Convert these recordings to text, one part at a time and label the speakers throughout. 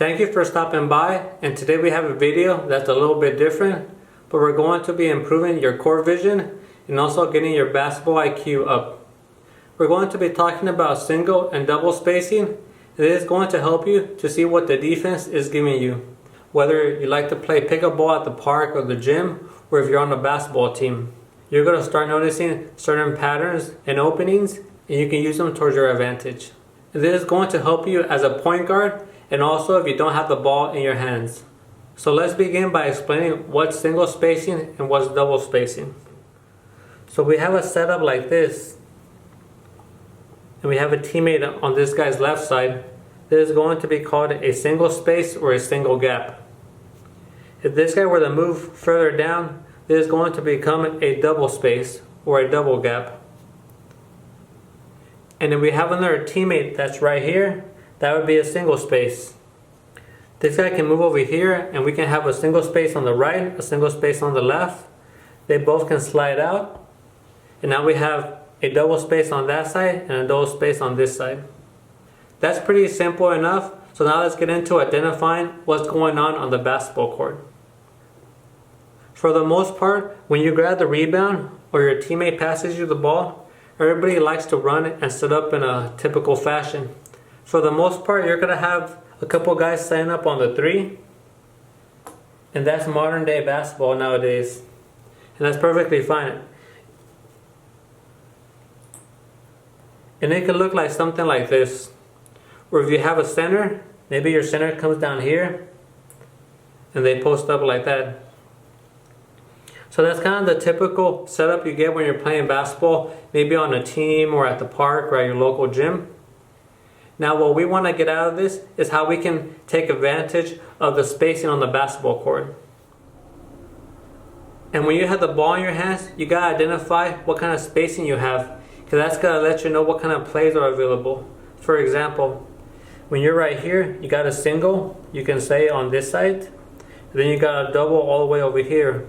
Speaker 1: Thank you for stopping by, and today we have a video that's a little bit different, but we're going to be improving your core vision and also getting your basketball IQ up. We're going to be talking about single and double spacing, and it is going to help you to see what the defense is giving you. Whether you like to play pickup ball at the park or the gym, or if you're on a basketball team, you're going to start noticing certain patterns and openings, and you can use them towards your advantage. And this is going to help you as a point guard, and also if you don't have the ball in your hands. So let's begin by explaining what's single spacing and what's double spacing. So we have a setup like this, and we have a teammate on this guy's left side. This is going to be called a single space or a single gap. If this guy were to move further down, this is going to become a double space or a double gap. And then we have another teammate that's right here. That would be a single space. This guy can move over here and we can have a single space on the right, a single space on the left. They both can slide out. And now we have a double space on that side and a double space on this side. That's pretty simple enough. So now let's get into identifying what's going on the basketball court. For the most part, when you grab the rebound or your teammate passes you the ball, everybody likes to run and set up in a typical fashion. For the most part, you're going to have a couple guys setting up on the three. And that's modern day basketball nowadays. And that's perfectly fine. And it could look like something like this. Or if you have a center, maybe your center comes down here and they post up like that. So that's kind of the typical setup you get when you're playing basketball, maybe on a team or at the park or at your local gym. Now what we want to get out of this is how we can take advantage of the spacing on the basketball court. And when you have the ball in your hands, you got to identify what kind of spacing you have, because that's going to let you know what kind of plays are available. For example, when you're right here, you got a single, you can say on this side, and then you got a double all the way over here.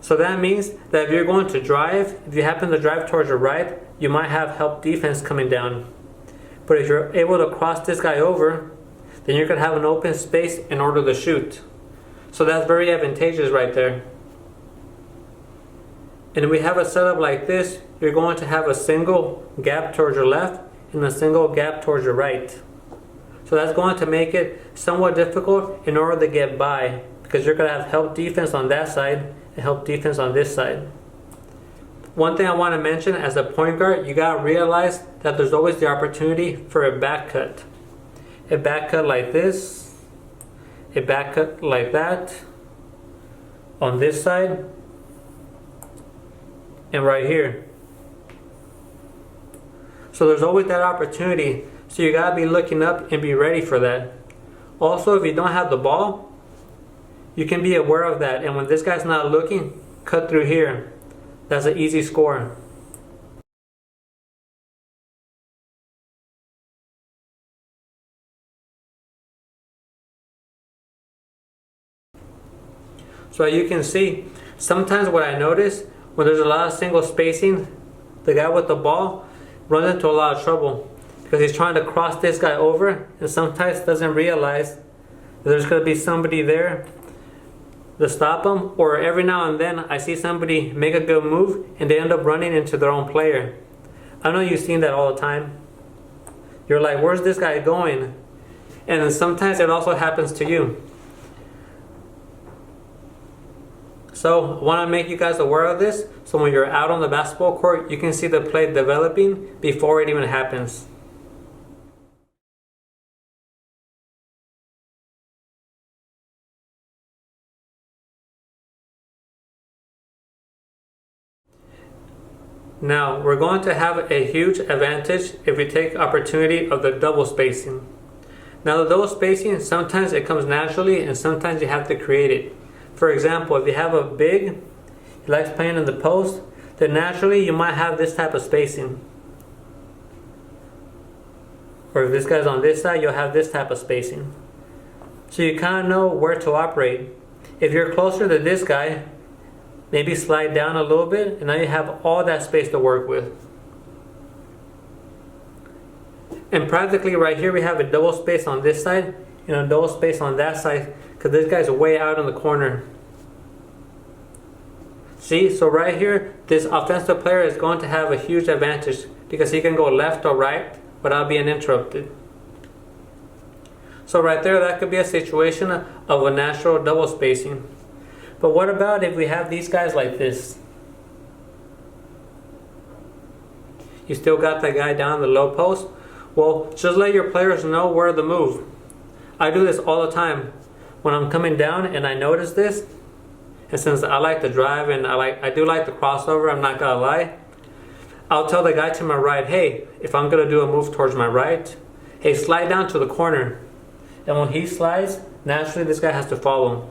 Speaker 1: So that means that if you're going to drive, if you happen to drive towards your right, you might have help defense coming down. But if you're able to cross this guy over, then you're going to have an open space in order to shoot. So that's very advantageous right there. And if we have a setup like this, you're going to have a single gap towards your left and a single gap towards your right. So that's going to make it somewhat difficult in order to get by, because you're going to have help defense on that side and help defense on this side. One thing I want to mention, as a point guard, you got to realize that there's always the opportunity for a back cut. A back cut like this, a back cut like that, on this side, and right here. So there's always that opportunity. So you got to be looking up and be ready for that. Also, if you don't have the ball, you can be aware of that. And when this guy's not looking, cut through here. That's an easy score. So as you can see, sometimes what I notice, when there's a lot of single spacing, the guy with the ball runs into a lot of trouble because he's trying to cross this guy over and sometimes doesn't realize that there's going to be somebody there to stop him. Or every now and then I see somebody make a good move and they end up running into their own player. I know you've seen that all the time. You're like, where's this guy going? And then sometimes it also happens to you. So I want to make you guys aware of this, so when you're out on the basketball court, you can see the play developing before it even happens. Now we're going to have a huge advantage if we take opportunity of the double spacing. Now the double spacing, sometimes it comes naturally and sometimes you have to create it. For example, if you have a big, he likes playing in the post, then naturally you might have this type of spacing. Or if this guy's on this side, you'll have this type of spacing. So you kind of know where to operate. If you're closer to this guy, maybe slide down a little bit, and now you have all that space to work with. And practically right here we have a double space on this side and a double space on that side because this guy's way out in the corner. See, so right here, this offensive player is going to have a huge advantage because he can go left or right without being interrupted. So right there, that could be a situation of a natural double spacing. But what about if we have these guys like this? You still got that guy down the low post? Well, just let your players know where to move. I do this all the time. When I'm coming down and I notice this, and since I like to drive and I do like the crossover, I'm not gonna lie, I'll tell the guy to my right, hey, if I'm gonna do a move towards my right, hey, slide down to the corner. And when he slides, naturally this guy has to follow.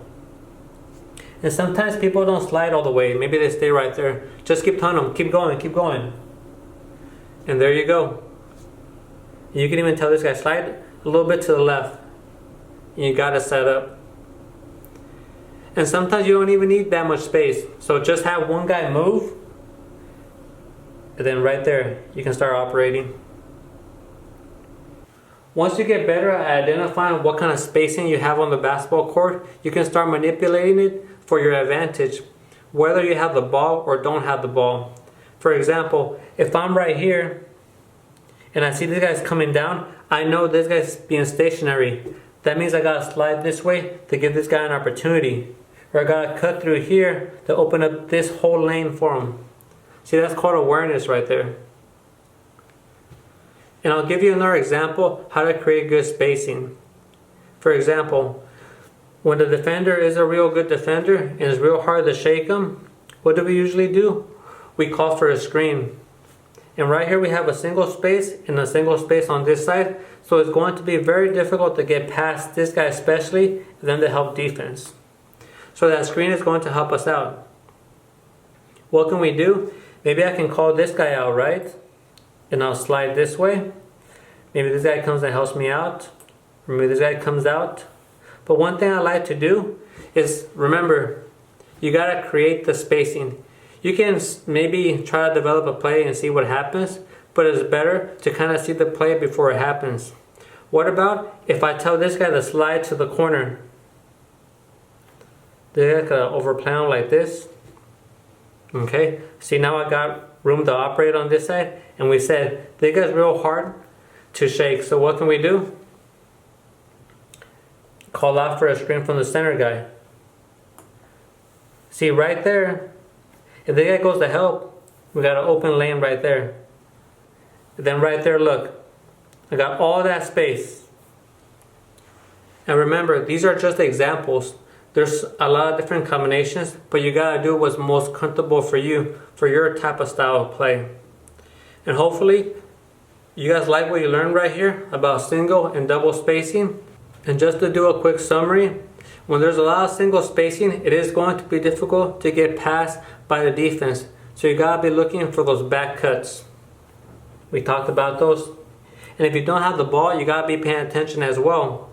Speaker 1: And sometimes people don't slide all the way. Maybe they stay right there. Just keep telling them, keep going, keep going. And there you go. You can even tell this guy, slide a little bit to the left. And you got it set up. And sometimes you don't even need that much space. So just have one guy move. And then right there, you can start operating. Once you get better at identifying what kind of spacing you have on the basketball court, you can start manipulating it for your advantage, whether you have the ball or don't have the ball. For example, if I'm right here and I see this guy's coming down, I know this guy's being stationary. That means I gotta slide this way to give this guy an opportunity. Or I gotta cut through here to open up this whole lane for him. See, that's called awareness right there. And I'll give you another example how to create good spacing. For example, when the defender is a real good defender and it's real hard to shake him, what do we usually do? We call for a screen. And right here we have a single space and a single space on this side. So it's going to be very difficult to get past this guy especially, and then to help defense. So that screen is going to help us out. What can we do? Maybe I can call this guy out, right? And I'll slide this way. Maybe this guy comes and helps me out. Or maybe this guy comes out. But one thing I like to do is, remember, you gotta create the spacing. You can maybe try to develop a play and see what happens, but it's better to kind of see the play before it happens. What about if I tell this guy to slide to the corner? This guy could overplay him like this. Okay, see, now I got room to operate on this side, and we said this guy's real hard to shake. So what can we do? Call out for a screen from the center guy. See right there, if the guy goes to help, we got an open lane right there. And then right there, look, I got all that space. And remember, these are just examples. There's a lot of different combinations, but you gotta do what's most comfortable for you, for your type of style of play. And hopefully, you guys like what you learned right here about single and double spacing. And just to do a quick summary, when there's a lot of single spacing, it is going to be difficult to get past by the defense. So you gotta be looking for those back cuts. We talked about those. And if you don't have the ball, you gotta be paying attention as well.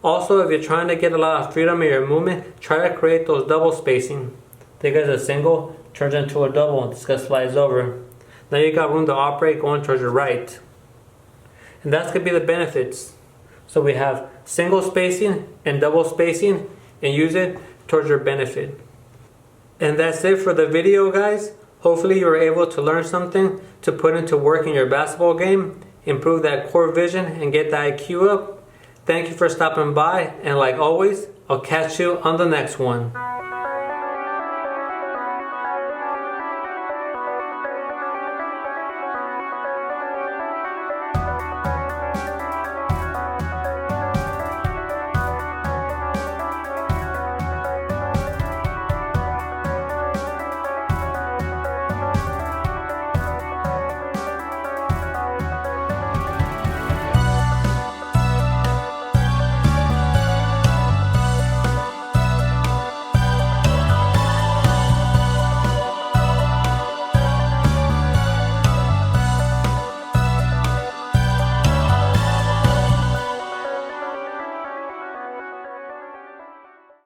Speaker 1: Also, if you're trying to get a lot of freedom in your movement, try to create those double spacing. Take as a single, turns into a double, and this guy slides over. Now you got room to operate going towards your right. And that's gonna be the benefits. So we have single spacing and double spacing, and use it towards your benefit. And that's it for the video, guys. Hopefully you were able to learn something to put into work in your basketball game, improve that core vision, and get the IQ up. Thank you for stopping by, and like always, I'll catch you on the next one.